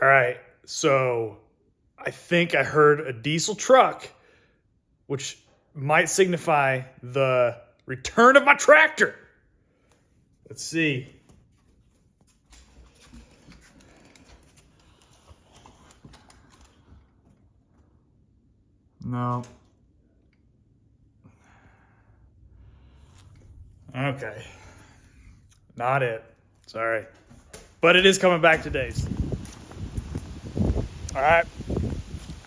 All right, so I think I heard a diesel truck, which might signify the return of my tractor. Let's see. No. Okay. Not it. Sorry. But it is coming back today. All right.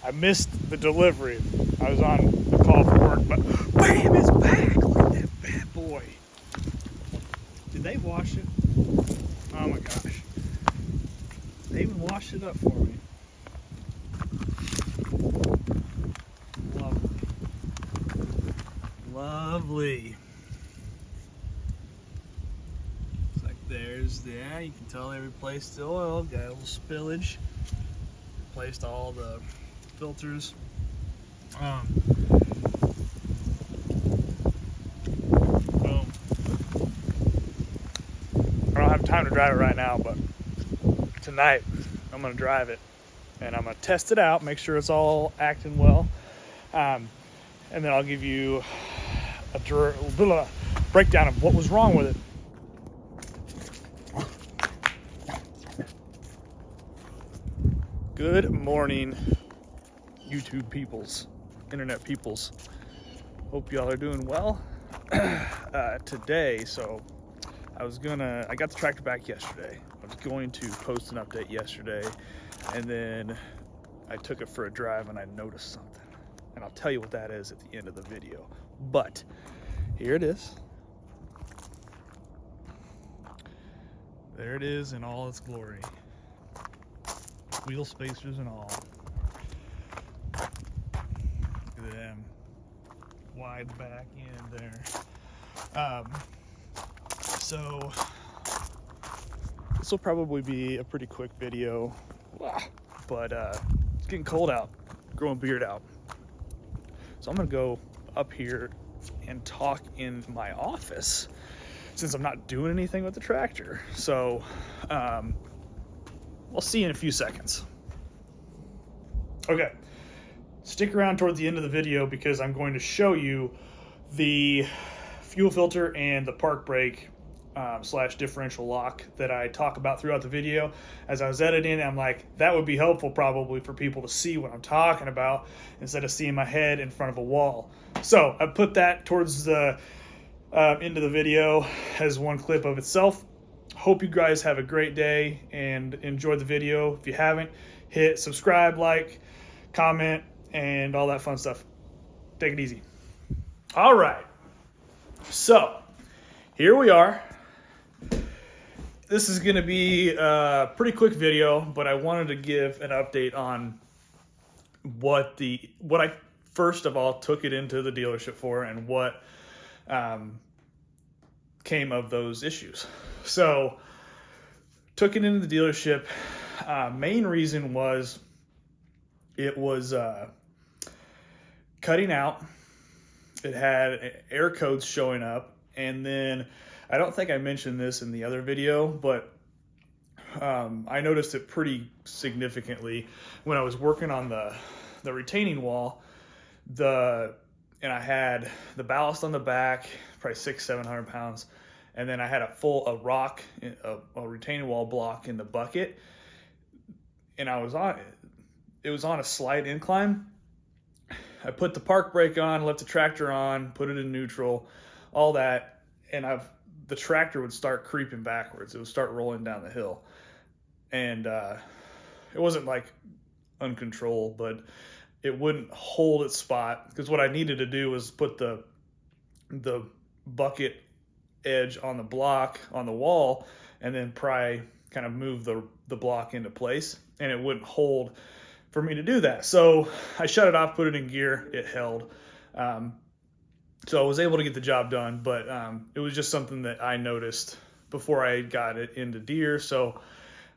I missed the delivery. I was on the call for work, but bam, it's back. Look at that bad boy. Did they wash it? Oh my gosh. They even washed it up for me. Lovely. Lovely. It's like yeah, you can tell they replaced the oil, got a little spillage. Replaced all the filters. Boom. I don't have time to drive it right now, but tonight I'm gonna drive it and I'm gonna test it out, make sure it's all acting well, and then I'll give you a breakdown of what was wrong with it. Good morning, YouTube peoples, internet peoples. Hope y'all are doing well today. So I got the tractor back yesterday. I was going to post an update yesterday, and then I took it for a drive and I noticed something. And I'll tell you what that is at the end of the video. But here it is. There it is in all its glory. Wheel spacers and all. Look at them. Wide back end there. So this will probably be a pretty quick video, but it's getting cold out, growing beard out. So I'm gonna go up here and talk in my office since I'm not doing anything with the tractor. So I'll see you in a few seconds. Okay, stick around toward the end of the video because I'm going to show you the fuel filter and the park brake / differential lock that I talk about throughout the video. As I was editing, I'm like, that would be helpful probably for people to see what I'm talking about instead of seeing my head in front of a wall. So I put that towards the end of the video as one clip of itself. Hope you guys have a great day and enjoy the video. If you haven't, hit subscribe, like, comment, and all that fun stuff. Take it easy. All right. So here we are. This is going to be a pretty quick video, but I wanted to give an update on what I first of all took it into the dealership for and what came of those issues. So took it into the dealership. Main reason was it was cutting out. It had air codes showing up, and then I don't think I mentioned this in the other video, but I noticed it pretty significantly when I was working on the retaining wall. And I had the ballast on the back, probably 600-700 pounds, and then I had a retaining wall block in the bucket, and it was on a slight incline. I put the park brake on, left the tractor on, put it in neutral, all that, and the tractor would start creeping backwards. It would start rolling down the hill, and it wasn't like uncontrolled, but it wouldn't hold its spot because what I needed to do was put the bucket edge on the block on the wall and then pry, kind of move the block into place, and it wouldn't hold for me to do that. So I shut it off, put it in gear, it held. So I was able to get the job done, but it was just something that I noticed before I got it into Deere, so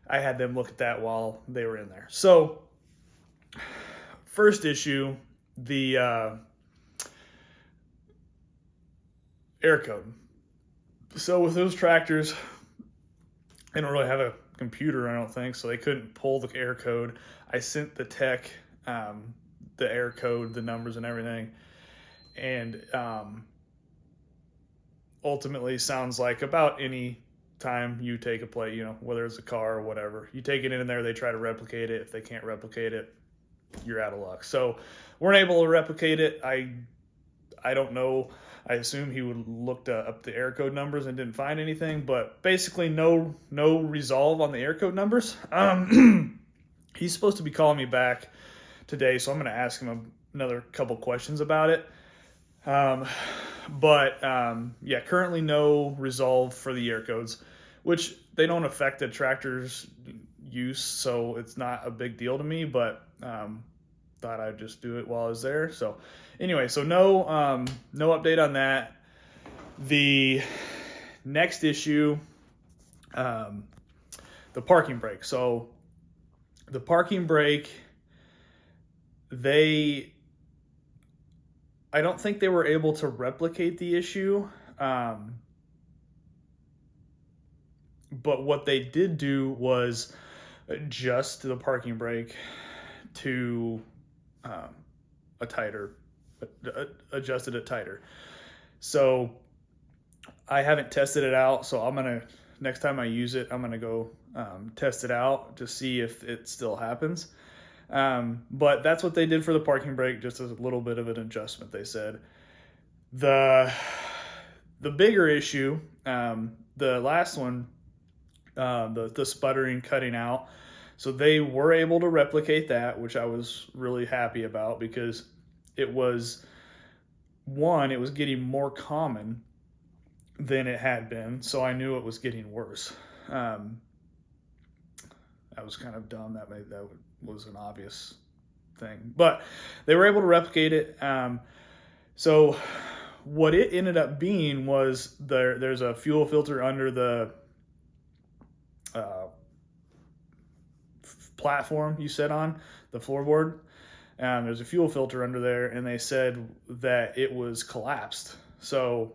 I had them look at that while they were in there. So first issue, the air code. So with those tractors, they don't really have a computer, I don't think, so they couldn't pull the error code. I sent the tech the error code, the numbers and everything, and ultimately sounds like about any time you take a plate, you know, whether it's a car or whatever, you take it in there, they try to replicate it. If they can't replicate it, you're out of luck. So weren't able to replicate it. I don't know. I assume he would looked up the error code numbers and didn't find anything, but basically no resolve on the error code numbers. He's supposed to be calling me back today, so I'm going to ask him another couple questions about it. Yeah, currently no resolve for the error codes, which they don't affect the tractor's use, so it's not a big deal to me, but thought I'd just do it while I was there. So anyway, so no update on that. The next issue, the parking brake. So the parking brake, I don't think they were able to replicate the issue. But what they did do was adjust the parking brake to adjusted it tighter. So I haven't tested it out. So next time I use it, I'm gonna go test it out to see if it still happens. But that's what they did for the parking brake, just as a little bit of an adjustment, they said. The bigger issue, the last one, the sputtering, cutting out. So they were able to replicate that, which I was really happy about, because it was getting more common than it had been. So I knew it was getting worse. That was kind of dumb. That was an obvious thing, but they were able to replicate it. So what it ended up being was there's a fuel filter under the platform you sit on, the floorboard. There's a fuel filter under there, and they said that it was collapsed. So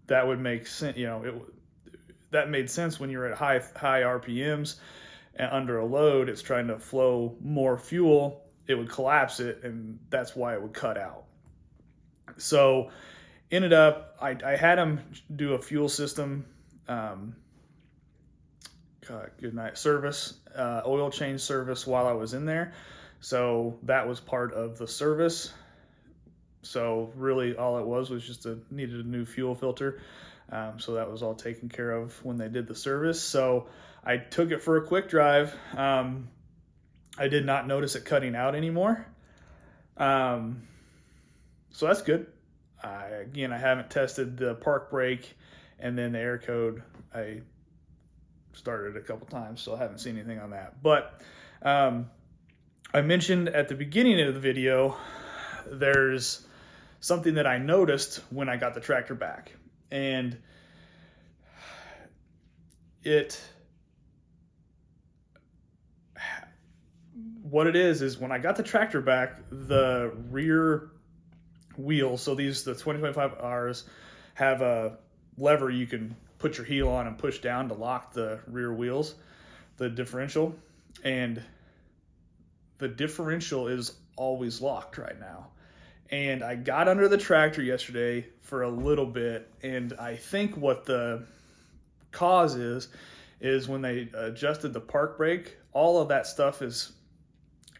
that would make sense. You know, that made sense when you're at high RPMs and under a load. It's trying to flow more fuel. It would collapse it, and that's why it would cut out. So ended up, I had him do a fuel system service, oil change service while I was in there. So that was part of the service. So really all it was just needed a new fuel filter. So that was all taken care of when they did the service. So I took it for a quick drive. I did not notice it cutting out anymore. So that's good. Again, I haven't tested the park brake, and then the air code. I started a couple times, so I haven't seen anything on that. But I mentioned at the beginning of the video, there's something that I noticed when I got the tractor back. And what it is when I got the tractor back, the rear wheels, so the 2025Rs have a lever you can put your heel on and push down to lock the rear wheels, the differential, and the differential is always locked right now. And I got under the tractor yesterday for a little bit, and I think what the cause is when they adjusted the park brake, all of that stuff is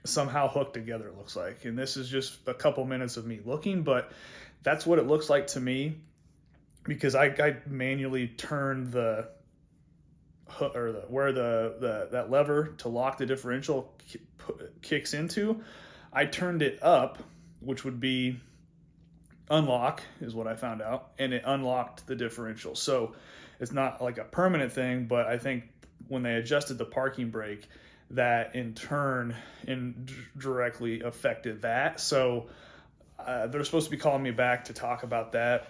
somehow hooked together, it looks like. And this is just a couple minutes of me looking, but that's what it looks like to me, because I manually turned the hook, or where that lever to lock the differential kicks into. I turned it up, which would be unlock, is what I found out, and it unlocked the differential. So it's not like a permanent thing, but I think when they adjusted the parking brake, that in turn directly affected that. So they're supposed to be calling me back to talk about that.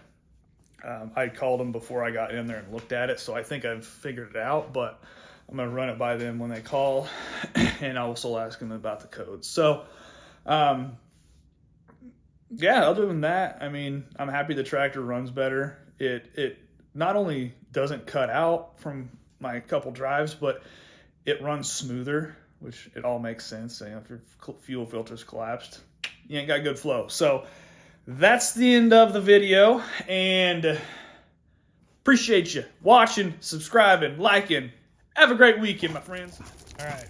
I called them before I got in there and looked at it, so I think I've figured it out, but I'm going to run it by them when they call, and I'll also ask them about the codes. So, yeah, other than that, I mean, I'm happy the tractor runs better. It not only doesn't cut out from my couple drives, but it runs smoother, which it all makes sense. You know, if your fuel filter's collapsed, you ain't got good flow. So that's the end of the video, and appreciate you watching, subscribing, liking. Have a great weekend, my friends. All right.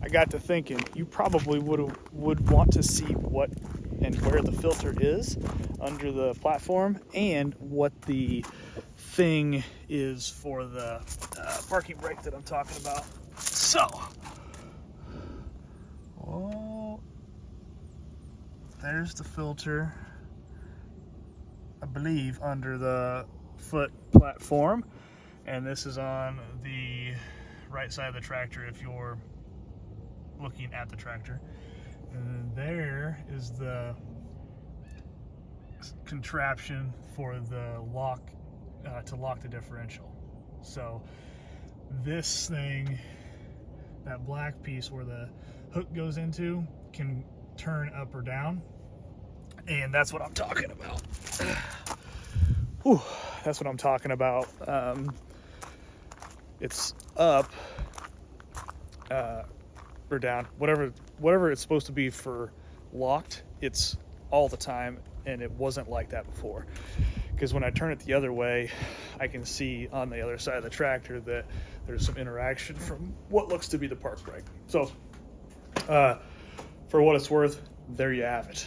I got to thinking, you probably would want to see what and where the filter is under the platform, and what the thing is for the parking brake that I'm talking about. So, oh, there's the filter, I believe, under the foot platform, and this is on the right side of the tractor if you're looking at the tractor. And there is the contraption for the lock, to lock the differential. So this thing, that black piece where the hook goes into, can turn up or down, and that's what I'm talking about. Whew, that's what I'm talking about. It's up or down, whatever it's supposed to be for locked, it's all the time, and it wasn't like that before. Because when I turn it the other way, I can see on the other side of the tractor that there's some interaction from what looks to be the park brake. So for what it's worth, there you have it.